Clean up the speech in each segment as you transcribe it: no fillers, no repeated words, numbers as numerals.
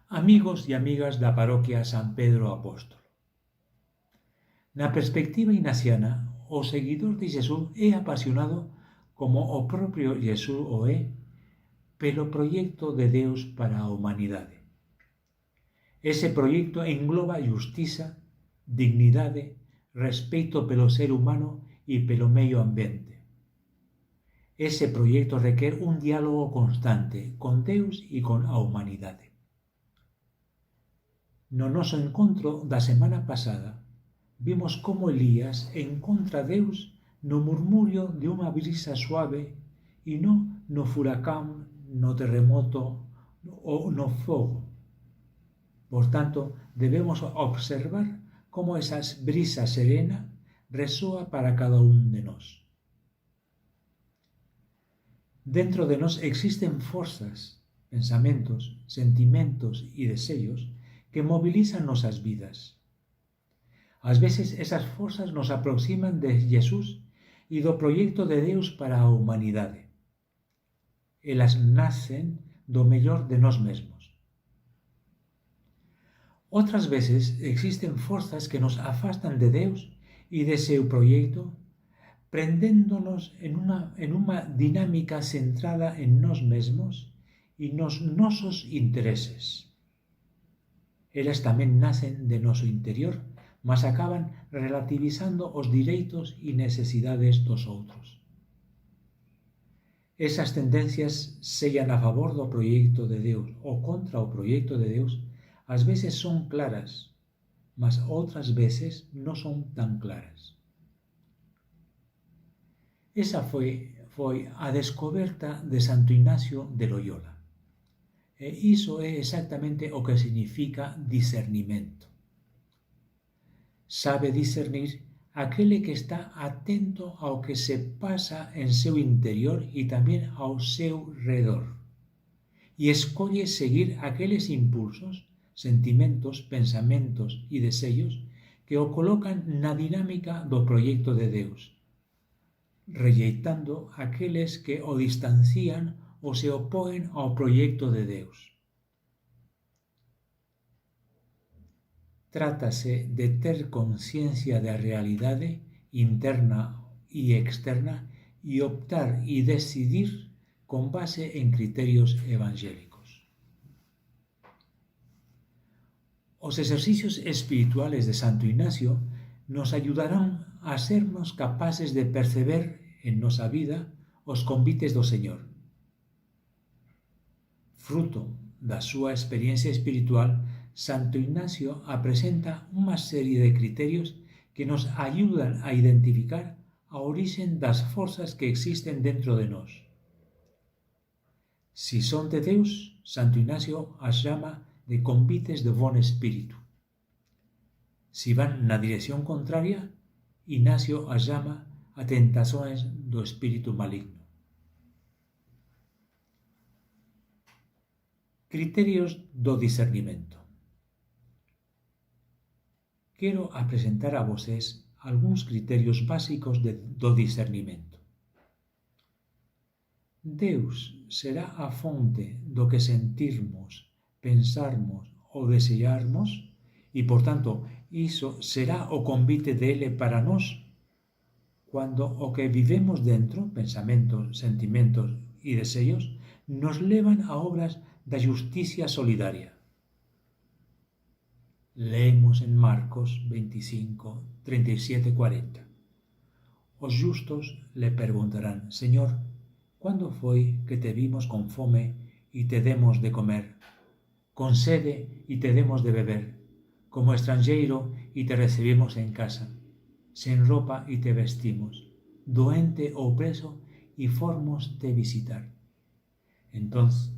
Amigos e amigas da parroquia San Pedro Apóstolo. Na perspectiva ignaciana, o seguidor de Jesús é apasionado como o propio Jesús o é pelo proxecto de Deus para a humanidade. Ese proxecto engloba justiza, dignidade, respeito pelo ser humano e pelo medio ambiente. Ese proxecto requer un diálogo constante con Deus e con a humanidade. No noso encontro da semana pasada, vimos como Elías encontra a Deus no murmurio de unha brisa suave e non no furacán, no terremoto ou no fogo. Por tanto, debemos observar como esa brisa serena resoa para cada un de nós. Dentro de nós existen forzas, pensamentos, sentimentos e desexos que movilizan nosas vidas. Ás veces esas forzas nos aproximan de Jesús e do proxecto de Deus para a humanidade. Elas nacen do mellor de nós mesmos. Outras veces existen forzas que nos afastan de Deus e de seu proxecto, prendéndonos en unha dinámica centrada en nós mesmos e nos nosos intereses. Elas tamén nacen de noso interior, mas acaban relativizando os direitos e necesidades dos outros. Esas tendencias, sellan a favor do proxecto de Deus ou contra o proxecto de Deus, ás veces son claras, mas outras veces non son tan claras. Esa foi a descoberta de Santo Ignacio de Loyola. E iso é exactamente o que significa discernimento. Sabe discernir aquele que está atento ao que se pasa en seu interior e tamén ao seu redor. E escolle seguir aqueles impulsos, sentimentos, pensamentos e desexos que o colocan na dinámica do proxecto de Deus, rejeitando aqueles que o distancian ou se opoen ao proxecto de Deus. Trátase de ter conciencia da realidade interna e externa e optar e decidir con base en criterios evangélicos. Os exercicios espirituales de Santo Ignacio nos ayudarán a sermos capaces de perceber en nosa vida os convites do Señor. Fruto da súa experiencia espiritual, Santo Ignacio apresenta unha serie de criterios que nos ayudan a identificar a origen das forzas que existen dentro de nós. Si son de Deus, Santo Ignacio as chama de convites de bon espírito. Si van na dirección contraria, Ignacio as chama a tentações do espírito maligno. Criterios do discernimento. Quero apresentar a vocês algúns criterios básicos do discernimento. Deus será a fonte do que sentirmos, pensarmos ou desearmos e, por tanto, iso será o convite dele para nós cando o que vivemos dentro, pensamentos, sentimentos e desexos, nos levan a obras da justicia solidaria. Leemos en Marcos 25, 37, 40. Os justos le preguntarán: Señor, ¿cuándo foi que te vimos con fome y te demos de comer, con sede y te demos de beber, como extranjeiro y te recibimos en casa, sin ropa y te vestimos, doente ou preso y formos te visitar? Entonces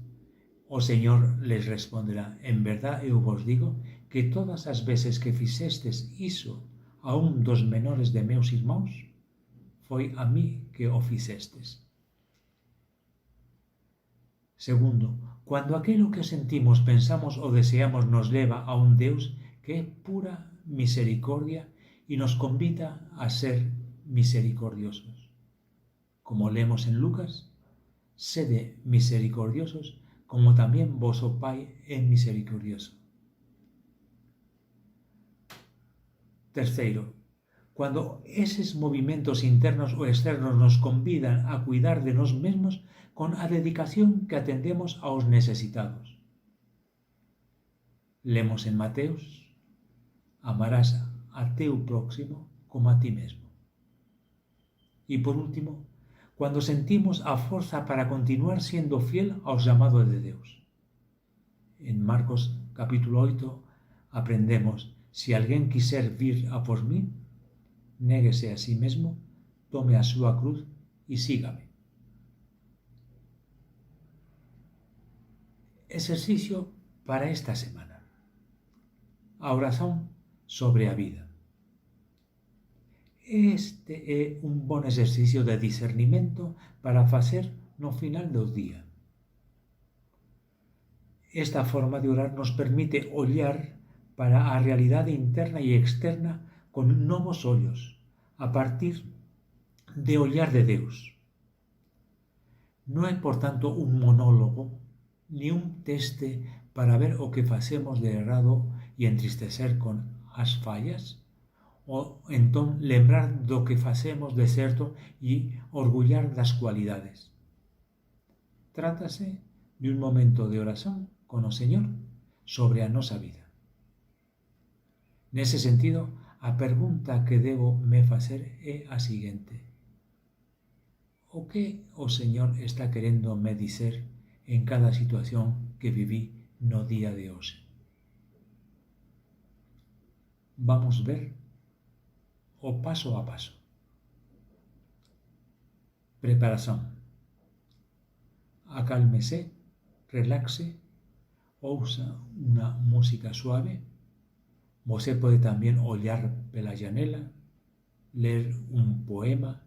o Señor les responderá: en verdad eu vos digo que todas as veces que fixestes iso a un dos menores de meus irmãos, foi a mí que o fixestes. Segundo, cuando aquilo que sentimos, pensamos ou deseamos nos leva a un Deus que é pura misericordia e nos convida a ser misericordiosos. Como lemos en Lucas, sede misericordiosos como también vosso Pai é misericordioso. Terceiro, cuando esos movimentos internos o externos nos convidan a cuidar de nós mesmos con a dedicación que atendemos aos necesitados. Lemos en Mateos: amarás a teu próximo como a ti mesmo. Y por último, cuando sentimos a fuerza para continuar siendo fiel ao llamado de Dios. En Marcos capítulo 8 aprendemos: si alguien quiser vir a por mí, néguese a sí mismo, tome a súa cruz y sígame. Ejercicio para esta semana. A oración sobre a vida. Este é un bon exercicio de discernimento para facer no final do día. Esta forma de orar nos permite ollar para a realidade interna e externa con novos ollos, a partir de ollar de Deus. Non é, por tanto, un monólogo, ni un teste para ver o que facemos de errado e entristecer con as fallas, ou entón lembrar do que facemos de certo e orgullar das cualidades. Trátase de un momento de oración con o Señor sobre a nosa vida. Nese sentido, a pregunta que debo me facer é a seguinte: o que o Señor está querendo me dicer en cada situación que viví no día de hoxe? Vamos ver o paso a paso. Preparación. Acálmese, relaxe, ouça unha música suave. Você pode tamén ollar pela janela, ler un poema,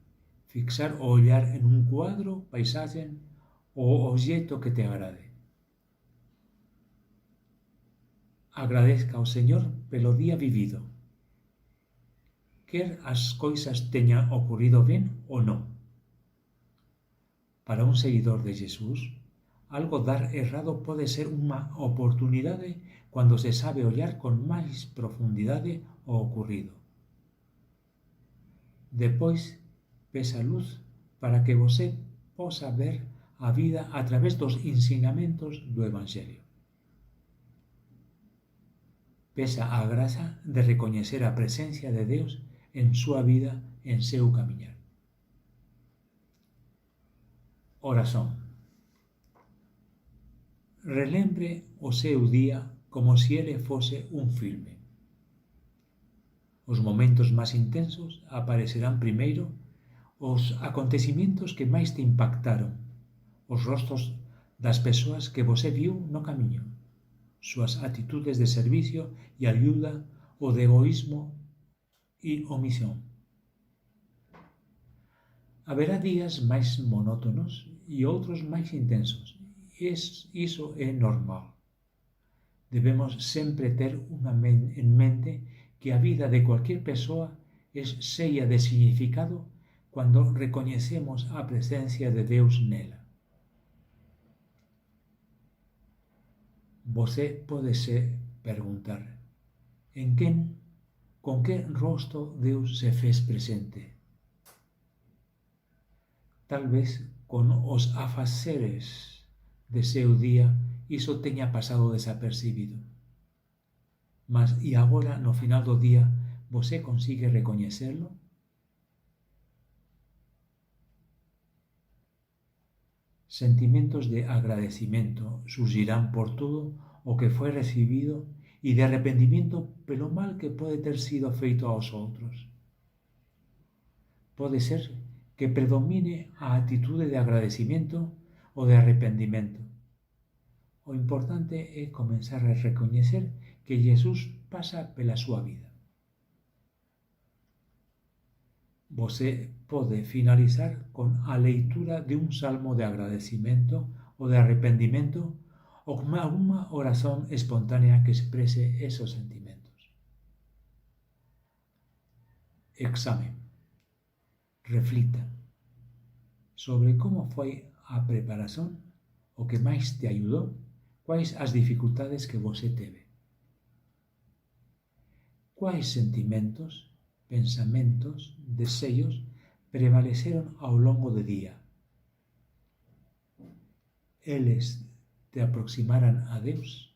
fixar o ollar en un cuadro, paisaxe ou obxecto que te agrade. Agradezca ao Señor pelo día vivido, quer as coisas teñan ocurrido ben ou non. Para un seguidor de Jesús, algo dar errado pode ser unha oportunidade cando se sabe ollar con máis profundidade o ocurrido. Depois, pesa luz para que você posa ver a vida a través dos ensinamentos do Evangelio. Pesa a graza de recoñecer a presencia de Deus en súa vida, en seu camiñar. Oración. Relembre o seu día como se ele fose un filme. Os momentos máis intensos aparecerán primeiro os acontecimientos que máis te impactaron, os rostros das persoas que você viu no camiño, súas atitudes de servicio e ayuda ou de egoísmo e omisión. Haberá días máis monótonos e outros máis intensos. Iso é normal. Debemos sempre ter en mente que a vida de cualquier persoa é cheia de significado cando recoñecemos a presencia de Deus nela. Você pódese perguntar: con que rosto Deus se fez presente? Tal vez con os afaceres de seu día iso teña pasado desapercibido. Mas e agora, no final do día, você consigue recoñecelo? Sentimentos de agradecimento surgirán por todo o que foi recibido e de arrependimento pelo mal que pode ter sido feito aos outros. Pode ser que predomine a atitude de agradecimento ou de arrependimento. O importante é comenzar a recoñecer que Jesús pasa pela súa vida. Você pode finalizar con a leitura de un salmo de agradecimento ou de arrependimento ou con alguna oración espontánea que exprese esos sentimentos. Examen. Reflita sobre como foi a preparación o que máis te ayudou? Quais as dificultades que você teve? Quais sentimentos, pensamentos, desexos prevaleceron ao longo do día? Eles te aproximaran a Deus?